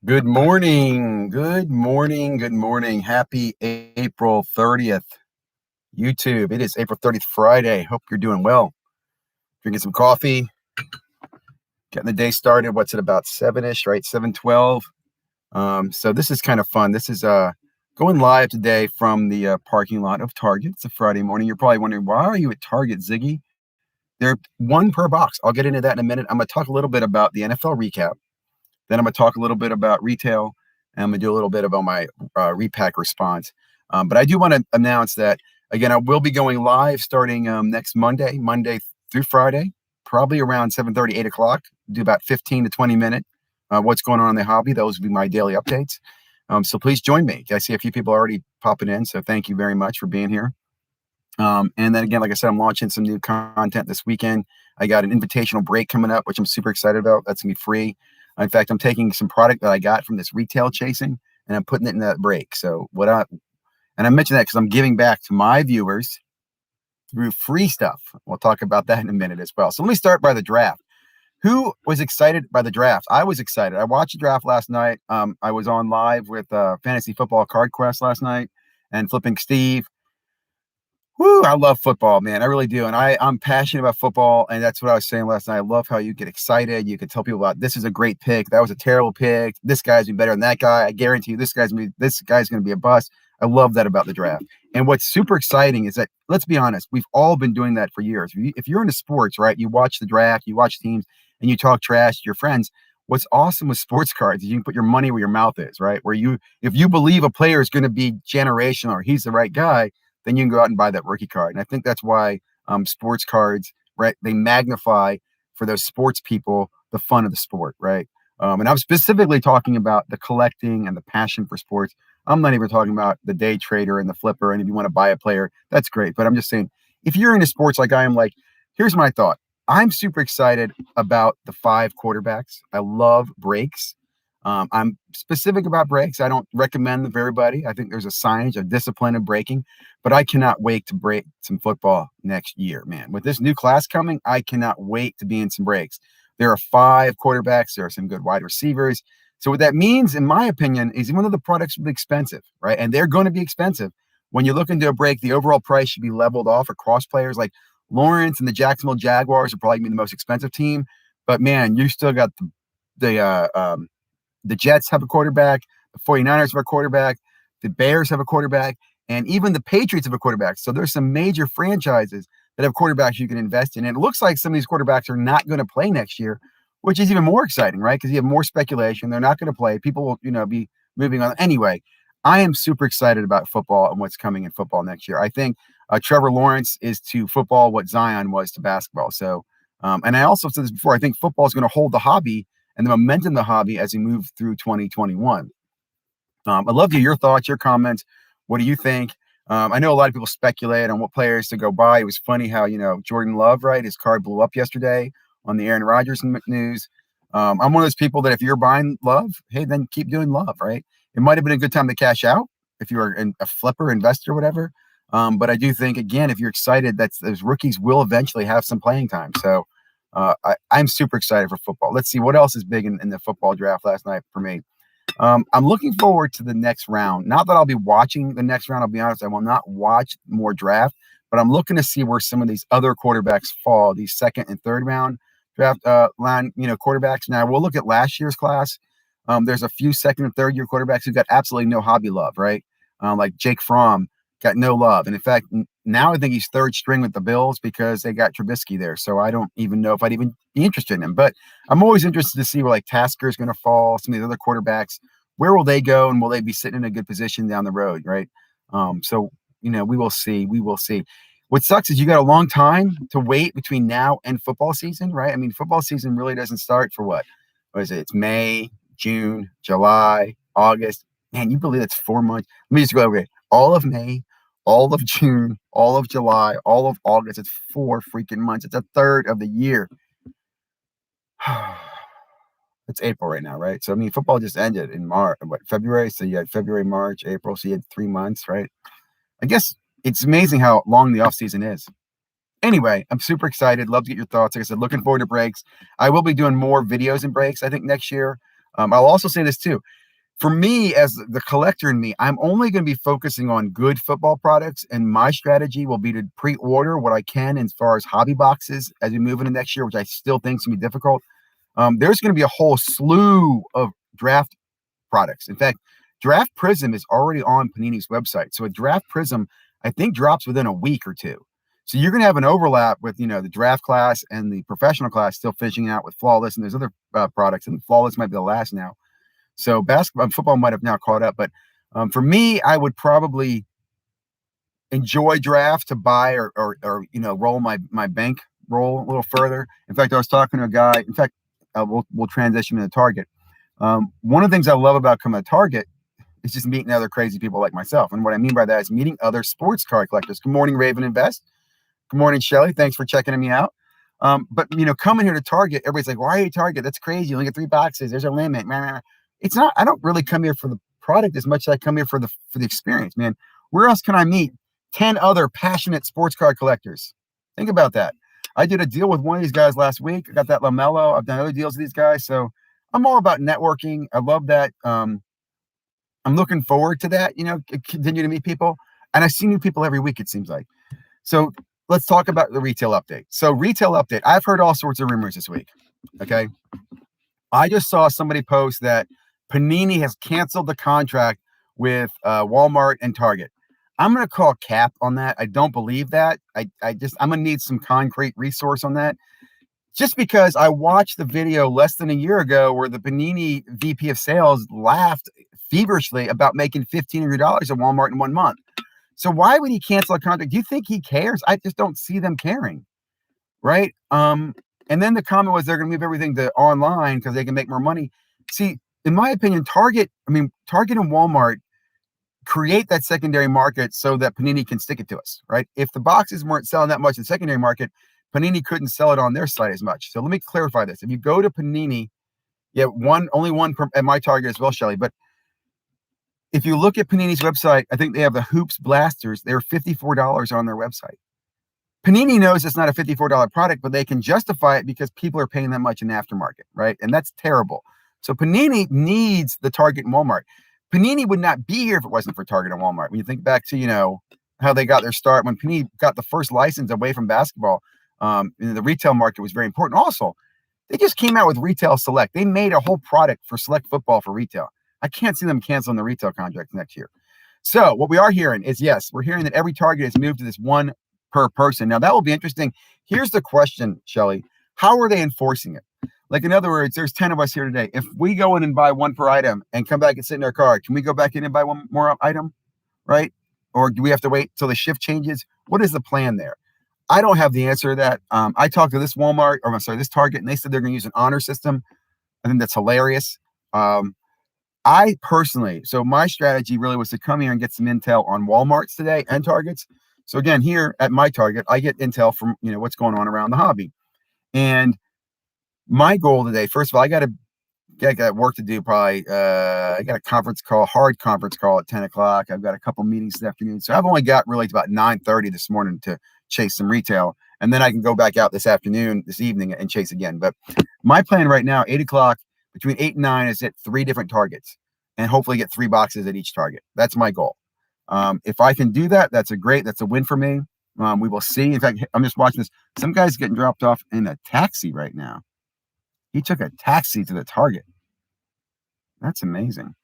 Good morning. Good morning. Good morning. Happy April 30th. YouTube. It is April 30th, Friday. Hope you're doing well. Drinking some coffee, getting the day started. What's it about 7-ish, right? 7:12. So this is kind of fun. This is going live today from the parking lot of Target. It's a Friday morning. You're probably wondering, why are you at Target, Ziggy? They're one per box. I'll get into that in a minute. I'm going to talk a little bit about the NFL recap. Then I'm going to talk a little bit about retail, and I'm going to do a little bit about my Repack response. But I do want to announce that, again, I will be going live starting next Monday through Friday, probably around 7:30, 8 o'clock, do about 15 to 20 minute what's going on in the hobby. Those will be my daily updates. So please join me. I see a few people already popping in, so thank you very much for being here. And then again, like I said, I'm launching some new content this weekend. I got an invitational break coming up, which I'm super excited about. That's gonna be free. In fact, I'm taking some product that I got from this retail chasing and I'm putting it in that break. So I mentioned that because I'm giving back to my viewers through free stuff. We'll talk about that in a minute as well. So let me start by the draft. Who was excited by the draft? I was excited. I watched the draft last night. I was on live with Fantasy Football Card Quest last night and Flipping Steve. Woo, I love football, man. I really do. And I'm passionate about football. And that's what I was saying last night. I love how you get excited. You can tell people about, this is a great pick. That was a terrible pick. This guy's better than that guy. I guarantee you this guy's going to be a bust. I love that about the draft. And what's super exciting is that, let's be honest, we've all been doing that for years. If you're into sports, right, you watch the draft, you watch teams, and you talk trash to your friends. What's awesome with sports cards is you can put your money where your mouth is, right? If you believe a player is going to be generational or he's the right guy, then you can go out and buy that rookie card. And I think that's why sports cards, right, they magnify for those sports people the fun of the sport, right? And I'm specifically talking about the collecting and the passion for sports. I'm not even talking about the day trader and the flipper. And if you want to buy a player, that's great. But I'm just saying, if you're into sports like I am, like, here's my thought. I'm super excited about the 5 quarterbacks. I love breaks. I'm specific about breaks. I don't recommend them for everybody. I think there's a science of discipline of breaking, but I cannot wait to break some football next year, man. With this new class coming, I cannot wait to be in some breaks. There are 5 quarterbacks. There are some good wide receivers. So what that means, in my opinion, is even though the products will be expensive, right? And they're going to be expensive. When you look into a break, the overall price should be leveled off across players. Like Lawrence and the Jacksonville Jaguars are probably going to be the most expensive team. But man, you still got the Jets have a quarterback, the 49ers have a quarterback, the Bears have a quarterback, and even the Patriots have a quarterback. So there's some major franchises that have quarterbacks you can invest in. And it looks like some of these quarterbacks are not going to play next year, which is even more exciting, right? Because you have more speculation. They're not going to play. People will, be moving on. Anyway, I am super excited about football and what's coming in football next year. I think Trevor Lawrence is to football what Zion was to basketball. So, and I also said this before, I think football is going to hold the hobby and the momentum of the hobby as we move through 2021. I'd love to hear your thoughts, your comments. What do you think? I know a lot of people speculate on what players to go buy. It was funny how, Jordan Love, right? His card blew up yesterday on the Aaron Rodgers news. I'm one of those people that if you're buying Love, hey, then keep doing Love, right? It might have been a good time to cash out if you're a flipper investor or whatever. But I do think, again, if you're excited, those rookies will eventually have some playing time. So I'm super excited for football. Let's see what else is big in the football draft last night for me. I'm looking forward to the next round. Not that I'll be watching the next round. I'll be honest, I will not watch more draft, but I'm looking to see where some of these other quarterbacks fall, these 2nd and 3rd round draft line, quarterbacks. Now we'll look at last year's class. There's a few 2nd and 3rd year quarterbacks who got absolutely no hobby love, right? Like Jake Fromm got no love. And in fact, now I think he's 3rd string with the Bills because they got Trubisky there. So I don't even know if I'd even be interested in him. But I'm always interested to see where like Tasker is going to fall, some of the other quarterbacks. Where will they go, and will they be sitting in a good position down the road, right? So, we will see. We will see. What sucks is you got a long time to wait between now and football season, right? I mean, football season really doesn't start for what is it? It's May, June, July, August. Man, you believe that's 4 months? Let me just go over it. All of May, all of June, all of July, all of August. It's 4 freaking months. It's a third of the year. It's April right now, right? So, I mean, football just ended in February? So you had February, March, April. So you had 3 months, right? I guess it's amazing how long the offseason is. Anyway, I'm super excited. Love to get your thoughts. Like I said, looking forward to breaks. I will be doing more videos and breaks, I think, next year. I'll also say this too. For me, as the collector in me, I'm only going to be focusing on good football products, and my strategy will be to pre-order what I can as far as hobby boxes as we move into next year, which I still think is going to be difficult. There's going to be a whole slew of draft products. In fact, Draft Prism is already on Panini's website. So a Draft Prism, I think, drops within a week or two. So you're going to have an overlap with, the draft class and the professional class still finishing out with Flawless, and there's other products, and Flawless might be the last now. So basketball, football might have now caught up. But for me, I would probably enjoy draft to buy or roll my bank roll a little further. In fact, I was talking to a guy. In fact, we'll transition to Target. One of the things I love about coming to Target is just meeting other crazy people like myself. And what I mean by that is meeting other sports card collectors. Good morning, Raven Invest. Good morning, Shelly. Thanks for checking me out. But coming here to Target, everybody's like, "Why are you Target? That's crazy. You only get 3 boxes. There's a limit." It's not. I don't really come here for the product as much as I come here for the experience, man. Where else can I meet 10 other passionate sports card collectors? Think about that. I did a deal with one of these guys last week. I got that LaMelo. I've done other deals with these guys. So I'm all about networking. I love that. I'm looking forward to that, continue to meet people. And I see new people every week, it seems like. So let's talk about the retail update. So retail update, I've heard all sorts of rumors this week. Okay. I just saw somebody post that Panini has canceled the contract with Walmart and Target. I'm going to call cap on that. I don't believe that. I'm going to need some concrete resource on that. Just because I watched the video less than a year ago where the Panini VP of sales laughed feverishly about making $1,500 at Walmart in 1 month. So why would he cancel a contract? Do you think he cares? I just don't see them caring, right? And then the comment was they're going to move everything to online because they can make more money. See, in my opinion, Target and Walmart create that secondary market so that Panini can stick it to us, right? If the boxes weren't selling that much in the secondary market, Panini couldn't sell it on their site as much. So let me clarify this. If you go to Panini, only one at my Target as well, Shelly. But if you look at Panini's website, I think they have the Hoops Blasters. They're $54 on their website. Panini knows it's not a $54 product, but they can justify it because people are paying that much in the aftermarket, right? And that's terrible. So Panini needs the Target and Walmart. Panini would not be here if it wasn't for Target and Walmart. When you think back to, how they got their start, when Panini got the first license away from basketball, the retail market was very important. Also, they just came out with Retail Select. They made a whole product for select football for retail. I can't see them canceling the retail contract next year. So what we are hearing is, yes, we're hearing that every Target has moved to this one per person. Now, that will be interesting. Here's the question, Shelly. How are they enforcing it? Like, in other words, there's 10 of us here today. If we go in and buy one per item and come back and sit in our car, can we go back in and buy one more item, right? Or do we have to wait till the shift changes? What is the plan there? I don't have the answer to that. I talked to this Target, and they said they're going to use an honor system. I think that's hilarious. I personally, so my strategy really was to come here and get some intel on Walmarts today and Targets. So again, here at my Target, I get intel from, what's going on around the hobby. And my goal today, first of all, I got work to do probably. I got a hard conference call at 10 o'clock. I've got a couple meetings this afternoon. So I've only got really about 9:30 this morning to chase some retail. And then I can go back out this evening and chase again. But my plan right now, 8 o'clock, between 8 and 9 is hit 3 different targets and hopefully get 3 boxes at each target. That's my goal. If I can do that, that's a win for me. We will see. In fact, I'm just watching this. Some guy's getting dropped off in a taxi right now. He took a taxi to the Target. That's amazing.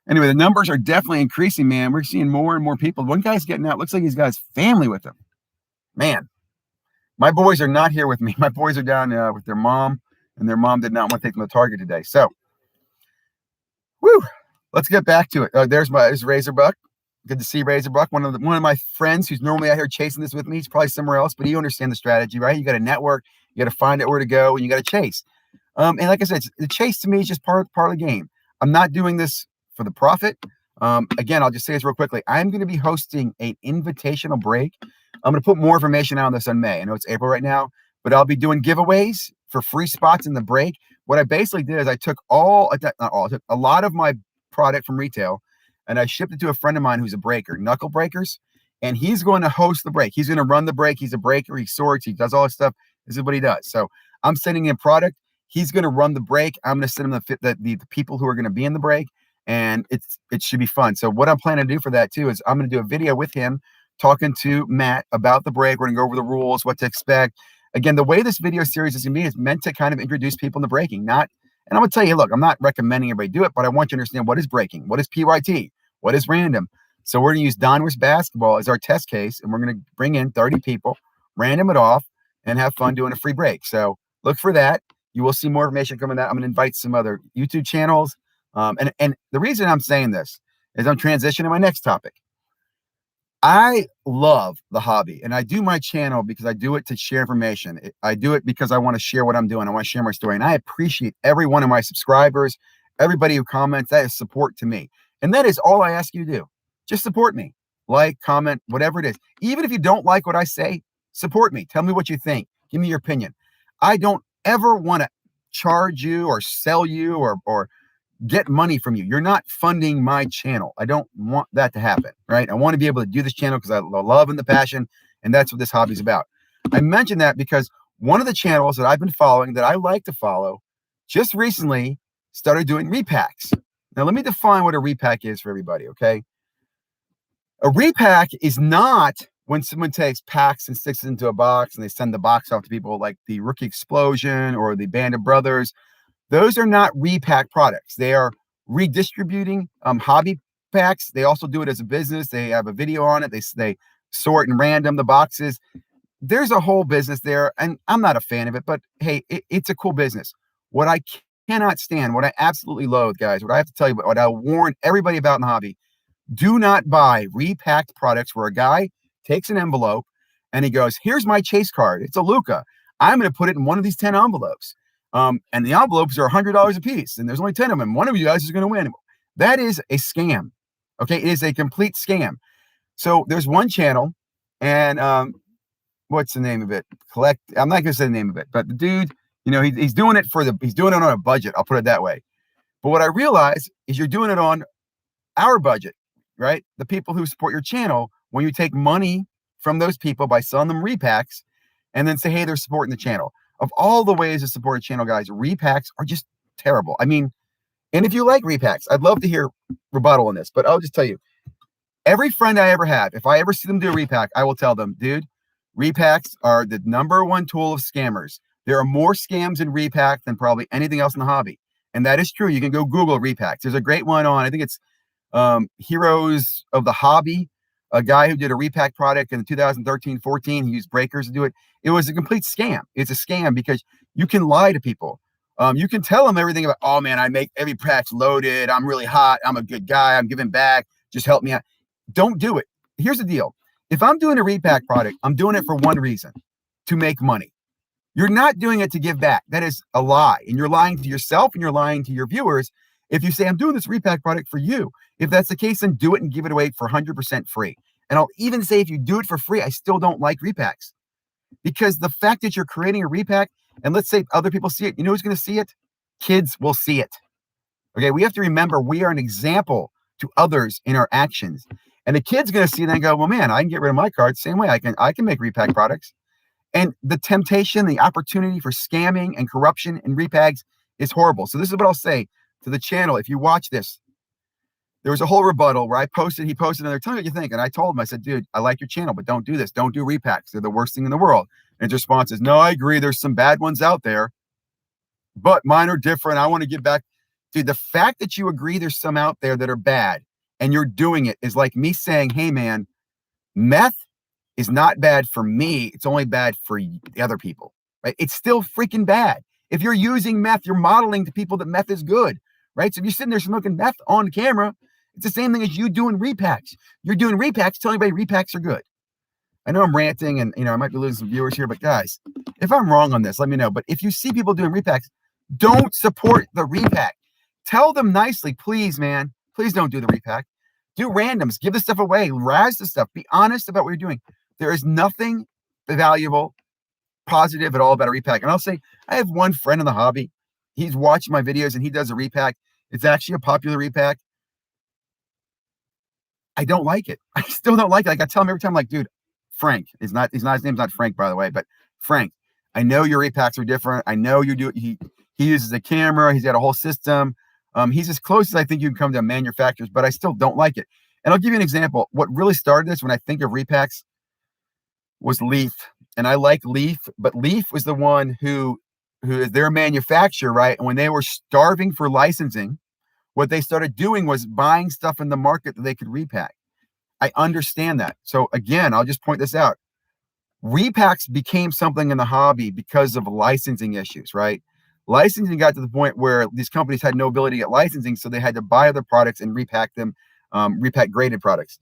Anyway, the numbers are definitely increasing, man. We're seeing more and more people. One guy's getting out. Looks like he's got his family with him. Man, my boys are not here with me. My boys are down with their mom, and their mom did not want to take them to Target today. So, let's get back to it. There's Razorbuck. Good to see Razorbuck. One of my friends who's normally out here chasing this with me. He's probably somewhere else, but you understand the strategy, right? You got to network. You got to find out where to go, and you got to chase. And like I said, the chase to me is just part of the game. I'm not doing this for the profit. Again, I'll just say this real quickly. I'm going to be hosting an invitational break. I'm going to put more information out on this in May. I know it's April right now, but I'll be doing giveaways for free spots in the break. What I basically did is I took a lot of my product from retail, and I shipped it to a friend of mine who's a breaker, Knuckle Breakers, and he's going to host the break. He's going to run the break. He's a breaker. He sorts. He does all this stuff. This is what he does. So I'm sending in product. He's going to run the break. I'm going to send him the people who are going to be in the break, and it should be fun. So what I'm planning to do for that too is I'm going to do a video with him talking to Matt about the break. We're going to go over the rules, what to expect. Again, the way this video series is going to be is meant to kind of introduce people into breaking, not. And I'm going to tell you, look, I'm not recommending everybody do it, but I want you to understand what is breaking, what is PYT, what is random. So we're going to use Donruss basketball as our test case, and we're going to bring in 30 people, random it off, and have fun doing a free break. So look for that. You will see more information coming out. I'm going to invite some other YouTube channels. And the reason I'm saying this is I'm transitioning to my next topic. I love the hobby, and I do my channel because I do it to share information. I do it because I want to share what I'm doing. I want to share my story, and I appreciate every one of my subscribers, everybody who comments. That is support to me, and that is all I ask you to do. Just support me, like, comment, whatever it is. Even if you don't like what I say, support me. Tell me what you think. Give me your opinion. I don't ever want to charge you or sell you or get money from you. You're not funding my channel. I don't want that to happen, right? I want to be able to do this channel because I love and the passion, and that's what this hobby is about. I mentioned that because one of the channels that I've been following that I like to follow just recently started doing repacks. Now, let me define what a repack is for everybody, okay? A repack is not when someone takes packs and sticks it into a box and they send the box off to people like the Rookie Explosion or the Band of Brothers. Those are not repack products. They are redistributing hobby packs. They also do it as a business. They have a video on it. They sort and random the boxes. There's a whole business there, and I'm not a fan of it, but hey, it's a cool business. What I cannot stand, what I absolutely loathe, guys, what I have to tell you, what I warn everybody about in the hobby, do not buy repacked products where a guy takes an envelope and he goes, here's my chase card. It's a Luca. I'm going to put it in one of these 10 envelopes. And the envelopes are $100 a piece, and there's only 10 of them. One of you guys is going to win. That is a scam. Okay, it is a complete scam. So there's one channel, and what's the name of it? I'm not going to say the name of it, but the dude, you know, he's doing it he's doing it on a budget. I'll put it that way. But what I realize is you're doing it on our budget, right? The people who support your channel, when you take money from those people by selling them repacks, and then say, hey, they're supporting the channel. Of all the ways to support a channel, guys, repacks are just terrible. I mean, and if you like repacks, I'd love to hear rebuttal on this, but I'll just tell you, every friend I ever have, if I ever see them do a repack, I will tell them, dude, repacks are the #1 tool of scammers. There are more scams in repack than probably anything else in the hobby. And that is true. You can go Google repacks. There's a great one on, I think it's Heroes of the Hobby, a guy who did a repack product in 2013-14. He used breakers to do it. It was a complete scam. It's a scam because you can lie to people. You can tell them everything about, oh man, I make every pack's loaded. I'm really hot. I'm a good guy. I'm giving back. Just help me out. Don't do it. Here's the deal. If I'm doing a repack product, I'm doing it for one reason, to make money. You're not doing it to give back. That is a lie. And you're lying to yourself and you're lying to your viewers. If you say, I'm doing this repack product for you, if that's the case, then do it and give it away for 100% free. And I'll even say, if you do it for free, I still don't like repacks, because the fact that you're creating a repack and let's say other people see it, you know who's going to see it? Kids will see it. Okay. We have to remember we are an example to others in our actions. And the kid's going to see it and go, well, man, I can get rid of my cards. Same way I can make repack products. And the temptation, the opportunity for scamming and corruption in repacks is horrible. So this is what I'll say to the channel. If you watch this, there was a whole rebuttal where he posted and they're telling me what you think. And I told him, I said, dude, I like your channel, but don't do this. Don't do repacks. They're the worst thing in the world. And his response is, no, I agree. There's some bad ones out there, but mine are different. I want to give back. Dude, the fact that you agree there's some out there that are bad and you're doing it is like me saying, hey man, meth is not bad for me. It's only bad for the other people, right? It's still freaking bad. If you're using meth, you're modeling to people that meth is good, right? So if you're sitting there smoking meth on camera, it's the same thing as you doing repacks. You're doing repacks, telling everybody repacks are good. I know I'm ranting and, you know, I might be losing some viewers here, but guys, if I'm wrong on this, let me know. But if you see people doing repacks, don't support the repack. Tell them nicely, please, man, please don't do the repack. Do randoms, give the stuff away, razz the stuff, be honest about what you're doing. There is nothing valuable, positive at all about a repack. And I'll say, I have one friend in the hobby. He's watched my videos and he does a repack. It's actually a popular repack. I don't like it. I still don't like it. Like I tell him every time, like, dude, Frank is not, his name's not Frank, by the way, but Frank, I know your repacks are different. I know you do. He uses a camera. He's got a whole system. He's as close as I think you can come to manufacturers, but I still don't like it. And I'll give you an example. What really started this when I think of repacks was Leaf. And I like Leaf, but Leaf was the one who is their manufacturer, right? And when they were starving for licensing, what they started doing was buying stuff in the market that they could repack. I understand that. So again, I'll just point this out. Repacks became something in the hobby because of licensing issues, right? Licensing got to the point where these companies had no ability to get licensing, so they had to buy other products and repack them, repack graded products.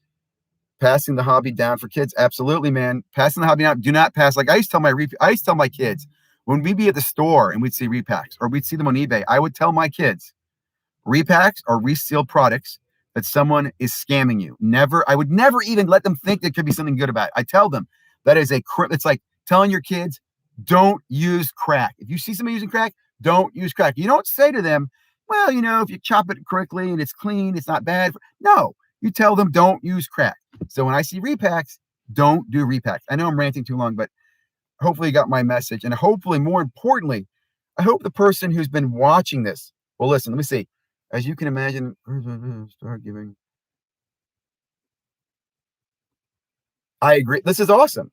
Passing the hobby down for kids, absolutely, man. Passing the hobby down. Do not pass. Like I used to tell my kids when we'd be at the store and we'd see repacks or we'd see them on eBay. I would tell my kids, repacks or resealed products that someone is scamming you. I would never even let them think there could be something good about it. I tell them that is it's like telling your kids, don't use crack. If you see somebody using crack, don't use crack. You don't say to them, well, if you chop it correctly and it's clean, it's not bad. No, you tell them don't use crack. So when I see repacks, don't do repacks. I know I'm ranting too long, but hopefully you got my message. And hopefully, more importantly, I hope the person who's been watching this, well, listen, let me see. As you can imagine, start giving. I agree. This is awesome.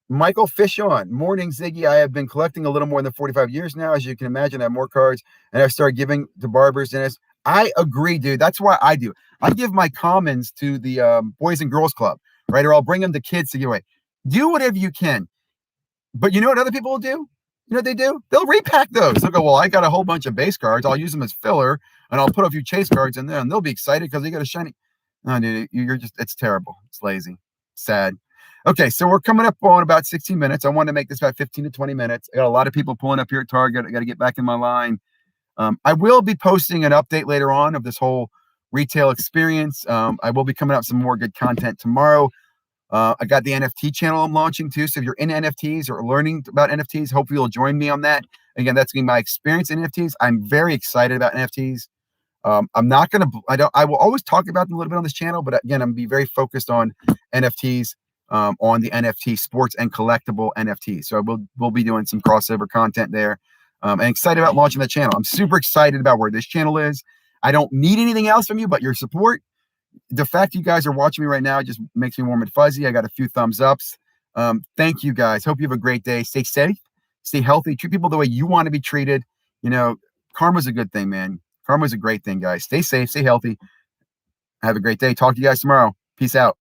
Michael Fishon, morning, Ziggy. I have been collecting a little more than 45 years now. As you can imagine, I have more cards, and I've started giving to barbers. And I agree, dude. That's why I do. I give my commons to the Boys and Girls Club, right? Or I'll bring them to kids to give away. Do whatever you can. But you know what other people will do? You know what they do? They'll repack those. They'll go, well, I got a whole bunch of base cards. I'll use them as filler, and I'll put a few chase cards in there, and they'll be excited because they got a shiny. No, dude, it's terrible. It's lazy. Sad. Okay, so we're coming up on about 16 minutes. I want to make this about 15 to 20 minutes. I got a lot of people pulling up here at Target. I got to get back in my line. I will be posting an update later on of this whole retail experience. I will be coming out with some more good content tomorrow. I got the NFT channel I'm launching too. So if you're in NFTs or learning about NFTs, hopefully you'll join me on that. Again, that's going to be my experience in NFTs. I'm very excited about NFTs. I'm not going to, I will always talk about them a little bit on this channel, but again, I'm going to be very focused on NFTs, on the NFT sports and collectible NFTs. So we'll be doing some crossover content there. And excited about launching the channel. I'm super excited about where this channel is. I don't need anything else from you but your support. The fact you guys are watching me right now just makes me warm and fuzzy. I got a few thumbs ups. Thank you guys. Hope you have a great day. Stay safe, stay healthy, treat people the way you want to be treated. Karma's a good thing, man. Karma's a great thing, guys. Stay safe, stay healthy. Have a great day. Talk to you guys tomorrow. Peace out.